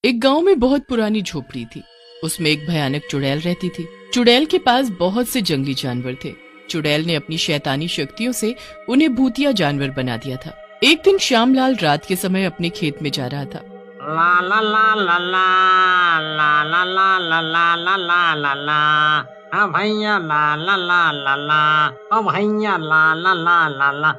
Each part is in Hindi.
एक गांव में बहुत पुरानी झोपड़ी थी। उसमें एक भयानक चुड़ैल रहती थी। चुड़ैल के पास बहुत से जंगली जानवर थे। चुड़ैल ने अपनी शैतानी शक्तियों से उन्हें भूतिया जानवर बना दिया था। एक दिन श्यामलाल रात के समय अपने खेत में जा रहा था। ला ला ला ला ला ला ला ला ला ला ला ला ला ला हाँ भैया ला ला ला ला ला ओ भैया ला ला ला ला ला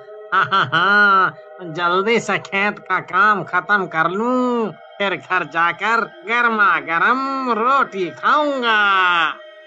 जल्दी से खेत का काम खत्म कर लूं, फिर घर जाकर गर्मा गर्म रोटी खाऊंगा।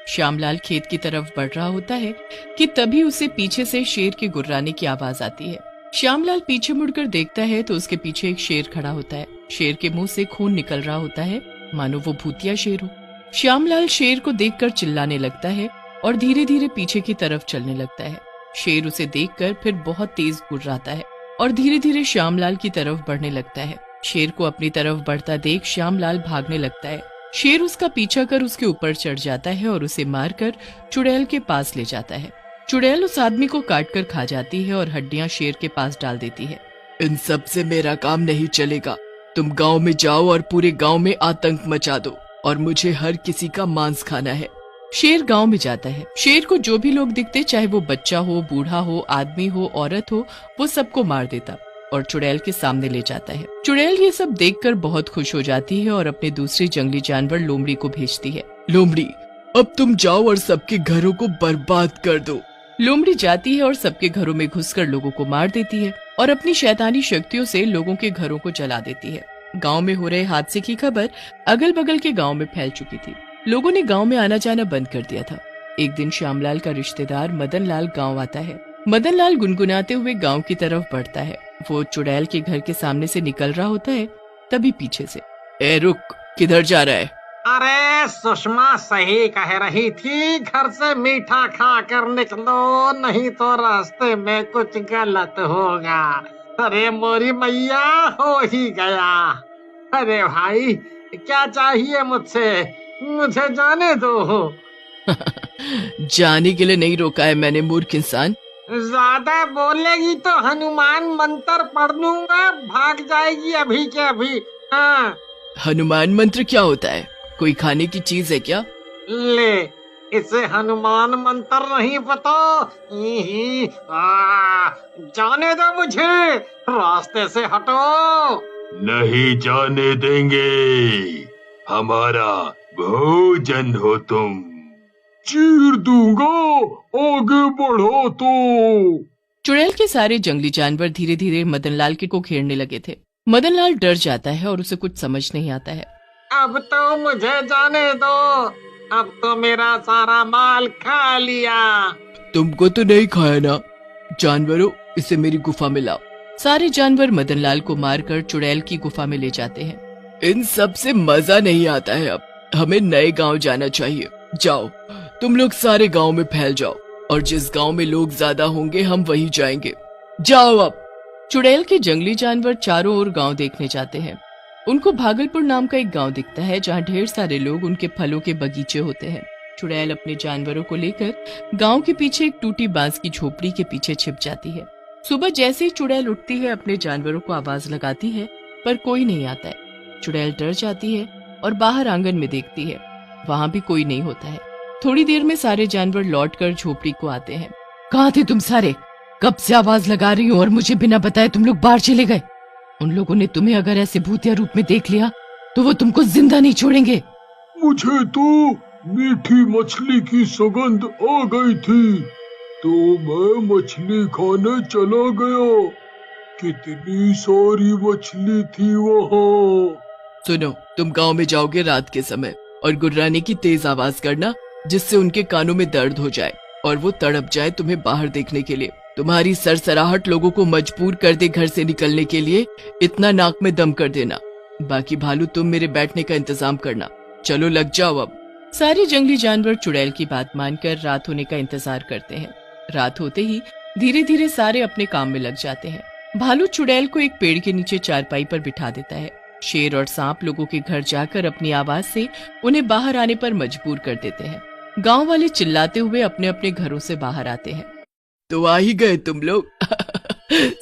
श्यामलाल खेत की तरफ बढ़ रहा होता है कि तभी उसे पीछे से शेर के गुर्राने की आवाज आती है। श्यामलाल पीछे मुड़कर देखता है तो उसके पीछे एक शेर खड़ा होता है। शेर के मुंह से खून निकल रहा होता है, मानो वो भूतिया शेर हो। श्यामलाल शेर को देखकर चिल्लाने लगता है और धीरे धीरे पीछे की तरफ चलने लगता है। शेर उसे देखकर फिर बहुत तेज गुर्राता है और धीरे धीरे श्यामलाल की तरफ बढ़ने लगता है। शेर को अपनी तरफ बढ़ता देख श्यामलाल भागने लगता है। शेर उसका पीछा कर उसके ऊपर चढ़ जाता है और उसे मारकर चुड़ैल के पास ले जाता है। चुड़ैल उस आदमी को काट कर खा जाती है और हड्डियां शेर के पास डाल देती है। इन सब से मेरा काम नहीं चलेगा। तुम गांव में जाओ और पूरे गांव में आतंक मचा दो और मुझे हर किसी का मांस खाना है। शेर गांव में जाता है। शेर को जो भी लोग दिखते, चाहे वो बच्चा हो, बूढ़ा हो, आदमी हो, औरत हो, वो सबको मार देता और चुड़ैल के सामने ले जाता है। चुड़ैल ये सब देखकर बहुत खुश हो जाती है और अपने दूसरे जंगली जानवर लोमड़ी को भेजती है। लोमड़ी, अब तुम जाओ और सबके घरों को बर्बाद कर दो। लोमड़ी जाती है और सबके घरों में घुसकर लोगों को मार देती है और अपनी शैतानी शक्तियों से लोगों के घरों को जला देती है। गांव में हो रहे हादसे की खबर अगल बगल के गांव में फैल चुकी थी। लोगों ने गांव में आना जाना बंद कर दिया था। एक दिन श्यामलाल का रिश्तेदार मदन लाल गाँव आता है। मदन लाल गुनगुनाते हुए गांव की तरफ बढ़ता है। वो चुड़ैल के घर के सामने से निकल रहा होता है, तभी पीछे से, ए रुक, किधर जा रहा है? अरे सुषमा सही कह रही थी, घर से मीठा खा कर निकलो, नहीं तो रास्ते में कुछ गलत होगा। अरे मोरी मैया, हो ही गया। अरे भाई, क्या चाहिए मुझसे? मुझे जाने दो। जाने के लिए नहीं रोका है मैंने, मूर्ख इंसान। ज्यादा बोलेगी तो हनुमान मंत्र पढ़ लूंगा, भाग जाएगी अभी के अभी। हाँ। हनुमान मंत्र क्या होता है? कोई खाने की चीज है क्या? ले, इसे हनुमान मंत्र नहीं पता? जाने दो मुझे, रास्ते से हटो। नहीं जाने देंगे, हमारा भोजन हो तुम। चीर दूंगा, आगे बढ़ो तो। चुड़ैल के सारे जंगली जानवर धीरे धीरे मदनलाल के को घेरने लगे थे। मदनलाल डर जाता है और उसे कुछ समझ नहीं आता है। अब तो मुझे जाने दो, अब तो मेरा सारा माल खा लिया। तुमको तो नहीं खाया ना? जानवरों, इसे मेरी गुफा में लाओ। सारे जानवर मदनलाल को मारकर चुड़ैल की गुफा में ले जाते हैं। इन सब से मजा नहीं आता है, अब हमें नए गांव जाना चाहिए। जाओ, तुम लोग सारे गांव में फैल जाओ और जिस गांव में लोग ज्यादा होंगे हम वहीं जाएंगे। जाओ अब। चुड़ैल के जंगली जानवर चारों ओर गांव देखने जाते हैं। उनको भागलपुर नाम का एक गांव दिखता है जहां ढेर सारे लोग, उनके फलों के बगीचे होते हैं। चुड़ैल अपने जानवरों को लेकर गांव के पीछे एक टूटी बांस की झोपड़ी के पीछे छिप जाती है। सुबह जैसे ही चुड़ैल उठती है, अपने जानवरों को आवाज लगाती है, पर कोई नहीं आता है। चुड़ैल डर जाती है और बाहर आंगन में देखती है, वहां भी कोई नहीं होता है। थोड़ी देर में सारे जानवर लौटकर झोपड़ी को आते हैं। कहाँ थे तुम सारे? कब से आवाज लगा रही हो और मुझे बिना बताए तुम लोग बाहर चले गए। उन लोगों ने तुम्हें अगर ऐसे भूतिया रूप में देख लिया तो वो तुमको जिंदा नहीं छोड़ेंगे। मुझे तो मीठी मछली की सुगंध आ गई थी तो मैं मछली खाने चला गया। कितनी सारी मछली थी वहाँ। सुनो, तुम गांव में जाओगे रात के समय और गुर्राने की तेज आवाज करना, जिससे उनके कानों में दर्द हो जाए और वो तड़प जाए तुम्हें बाहर देखने के लिए। तुम्हारी सरसराहट लोगों को मजबूर कर दे घर से निकलने के लिए, इतना नाक में दम कर देना। बाकी भालू, तुम मेरे बैठने का इंतजाम करना। चलो लग जाओ अब। सारे जंगली जानवर चुड़ैल की बात मानकर रात होने का इंतजार करते हैं। रात होते ही धीरे धीरे सारे अपने काम में लग जाते हैं। भालू चुड़ैल को एक पेड़ के नीचे चारपाई पर बिठा देता है। शेर और सांप लोगों के घर जाकर अपनी आवाज से उन्हें बाहर आने पर मजबूर कर देते हैं। गांव वाले चिल्लाते हुए अपने अपने घरों से बाहर आते हैं। तो आ ही गए तुम लोग।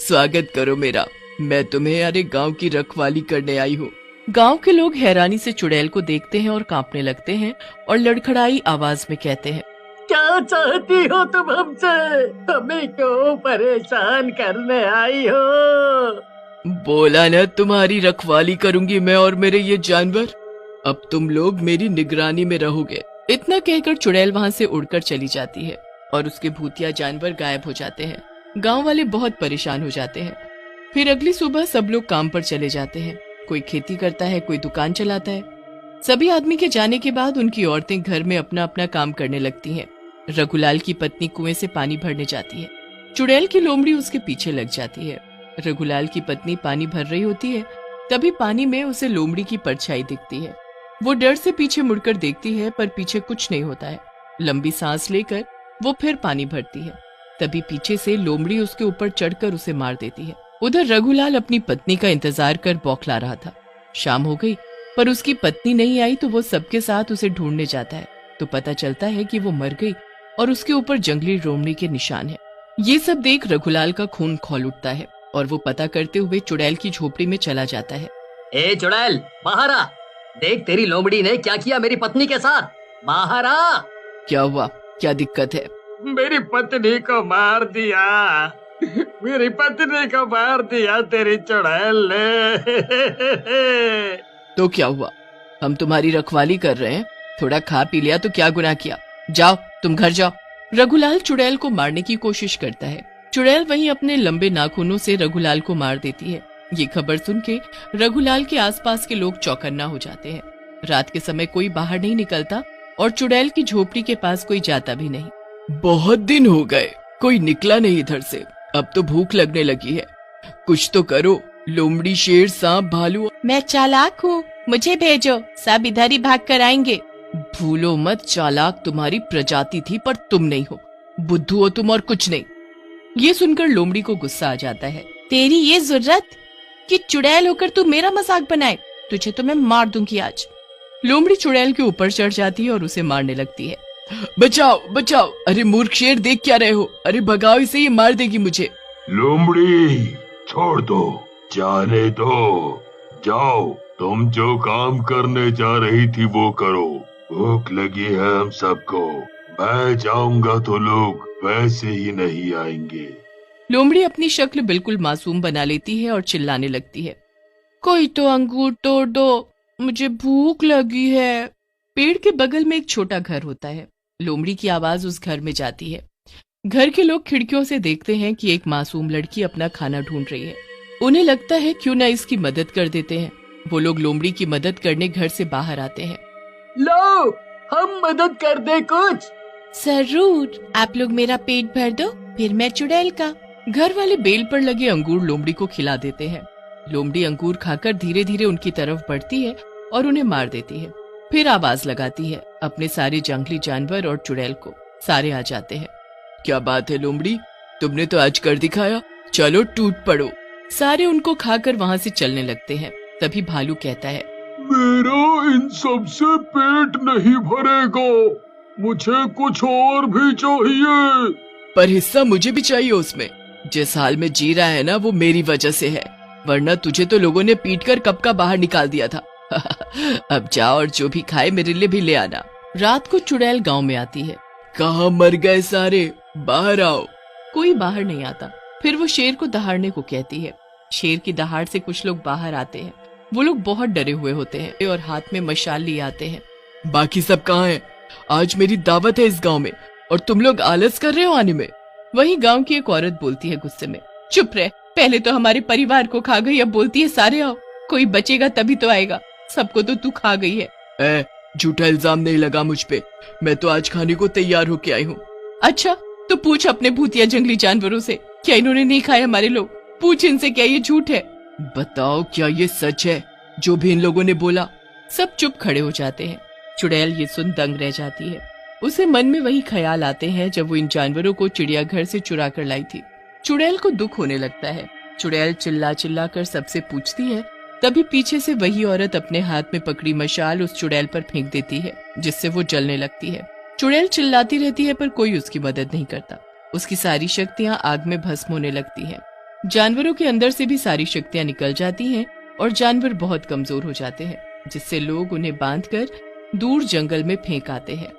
स्वागत करो मेरा। मैं तुम्हें अरे गांव की रखवाली करने आई हूँ। गांव के लोग हैरानी से चुड़ैल को देखते हैं और कांपने लगते हैं और लड़खड़ाई आवाज में कहते हैं, क्या चाहती हो तुम हमसे? हमें क्यों परेशान करने आई हो? बोला ना तुम्हारी रखवाली करूंगी मैं और मेरे ये जानवर। अब तुम लोग मेरी निगरानी में रहोगे। इतना कहकर चुड़ैल वहां से उड़कर चली जाती है और उसके भूतिया जानवर गायब हो जाते हैं। गांव वाले बहुत परेशान हो जाते हैं। फिर अगली सुबह सब लोग काम पर चले जाते हैं। कोई खेती करता है, कोई दुकान चलाता है। सभी आदमी के जाने के बाद उनकी औरतें घर में अपना अपना काम करने लगती हैं। रघुलाल की पत्नी कुएं से पानी भरने जाती है। चुड़ैल की लोमड़ी उसके पीछे लग जाती है। रघुलाल की पत्नी पानी भर रही होती है, तभी पानी में उसे लोमड़ी की परछाई दिखती है। वो डर से पीछे मुड़कर देखती है, पर पीछे कुछ नहीं होता है। लंबी सांस लेकर वो फिर पानी भरती है। तभी पीछे से लोमड़ी उसके ऊपर चढ़कर उसे मार देती है। उधर रघुलाल अपनी पत्नी का इंतजार कर बौखला रहा था। शाम हो गई, पर उसकी पत्नी नहीं आई तो वो सबके साथ उसे ढूंढने जाता है। तो पता चलता है कि वो मर गई और उसके ऊपर जंगली लोमड़ी के निशान है। ये सब देख रघुलाल का खून खौल उठता है और वो पता करते हुए चुड़ैल की झोपड़ी में चला जाता है। ए चुड़ैल, बाहर आ। देख तेरी लोमड़ी ने क्या किया मेरी पत्नी के साथ। बाहर आ। क्या हुआ? क्या दिक्कत है? मेरी पत्नी को मार दिया। मेरी पत्नी को मार दिया तेरी चुड़ैल ने। तो क्या हुआ? हम तुम्हारी रखवाली कर रहे हैं, थोड़ा खा पी लिया तो क्या गुनाह किया? जाओ, तुम घर जाओ। रघुलाल चुड़ैल को मारने की कोशिश करता है। चुड़ैल वहीं अपने लंबे नाखूनों से रघुलाल को मार देती है। ये खबर सुन के रघुलाल के आसपास के लोग चौकन्ना हो जाते हैं। रात के समय कोई बाहर नहीं निकलता और चुड़ैल की झोपड़ी के पास कोई जाता भी नहीं। बहुत दिन हो गए, कोई निकला नहीं इधर से। अब तो भूख लगने लगी है, कुछ तो करो। लोमड़ी, शेर, सांप, भालू। मैं चालाक हूँ, मुझे भेजो, सब इधर ही भाग कर आएंगे। भूलो मत, चालाक तुम्हारी प्रजाति थी पर तुम नहीं हो। बुद्धू हो तुम और कुछ नहीं। ये सुनकर लोमड़ी को गुस्सा आ जाता है। तेरी ये जरूरत कि चुड़ैल होकर तू मेरा मजाक बनाए? तुझे तो मैं मार दूंगी आज। लोमड़ी चुड़ैल के ऊपर चढ़ जाती है और उसे मारने लगती है। बचाओ बचाओ! अरे मूर्ख शेर, देख क्या रहे हो? अरे भगाओ इसे, ये मार देगी मुझे। लोमड़ी छोड़ दो, जाने दो। जाओ, तुम जो काम करने जा रही थी वो करो। भूख लगी है हम सबको। मैं जाऊंगा तो लोग वैसे ही नहीं आएंगे। लोमड़ी अपनी शक्ल बिल्कुल मासूम बना लेती है और चिल्लाने लगती है, कोई तो अंगूर तोड़ दो, मुझे भूख लगी है। पेड़ के बगल में एक छोटा घर होता है। लोमड़ी की आवाज उस घर में जाती है। घर के लोग खिड़कियों से देखते हैं कि एक मासूम लड़की अपना खाना ढूंढ रही है। उन्हें लगता है क्यों न इसकी मदद कर देते हैं। वो लोग लोमड़ी की मदद करने घर से बाहर आते हैं। लो, हम मदद कर दे कुछ। जरूर, आप लोग मेरा पेट भर दो, फिर मैं चुड़ैल का। घर वाले बेल पर लगे अंगूर लोमड़ी को खिला देते हैं। लोमड़ी अंगूर खाकर धीरे धीरे उनकी तरफ बढ़ती है और उन्हें मार देती है। फिर आवाज लगाती है अपने सारे जंगली जानवर और चुड़ैल को। सारे आ जाते हैं। क्या बात है लोमड़ी, तुमने तो आज कर दिखाया, चलो टूट पड़ो। सारे उनको खाकर वहाँ से चलने लगते हैं। तभी भालू कहता है, मेरा इन सब से पेट नहीं भरेगा, मुझे कुछ और भी चाहिए। पर हिस्सा मुझे भी चाहिए उसमें। जिस हाल में जी रहा है ना, वो मेरी वजह से है, वरना तुझे तो लोगों ने पीटकर कब का बाहर निकाल दिया था। अब जाओ और जो भी खाए मेरे लिए भी ले आना। रात को चुड़ैल गांव में आती है। कहाँ मर गए सारे, बाहर आओ। कोई बाहर नहीं आता। फिर वो शेर को दहाड़ने को कहती है। शेर की दहाड़ से कुछ लोग बाहर आते हैं। वो लोग बहुत डरे हुए होते हैं और हाथ में मशाल लिए आते हैं। बाकी सब कहाँ हैं? आज मेरी दावत है इस गांव में और तुम लोग आलस कर रहे हो आने में। वहीं गांव की एक औरत बोलती है गुस्से में, चुप रह, पहले तो हमारे परिवार को खा गई, अब बोलती है सारे आओ। कोई बचेगा तभी तो आएगा, सबको तो तू खा गई है। झूठा इल्जाम नहीं लगा मुझ पे, मैं तो आज खाने को तैयार होके आई हूँ। अच्छा, तो पूछ अपने भूतिया जंगली जानवरों से, क्या इन्होंने नहीं खाए हमारे लोग? पूछ इनसे, क्या ये झूठ है? बताओ, क्या ये सच है जो भी इन लोगों ने बोला? सब चुप खड़े हो जाते हैं। चुड़ैल ये सुन दंग रह जाती है। उसे मन में वही ख्याल आते हैं जब वो इन जानवरों को चिड़ियाघर से चुरा कर लाई थी। चुड़ैल को दुख होने लगता है। चुड़ैल चिल्ला चिल्ला कर सबसे पूछती है। तभी पीछे से वही औरत अपने हाथ में पकड़ी मशाल उस चुड़ैल पर फेंक देती है, जिससे वो जलने लगती है। चुड़ैल चिल्लाती रहती है पर कोई उसकी मदद नहीं करता। उसकी सारी शक्तियां आग में भस्म होने लगती हैं। जानवरों के अंदर से भी सारी शक्तियां निकल जाती हैं और जानवर बहुत कमजोर हो जाते हैं, जिससे लोग उन्हें बांधकर दूर जंगल में फेंक आते हैं।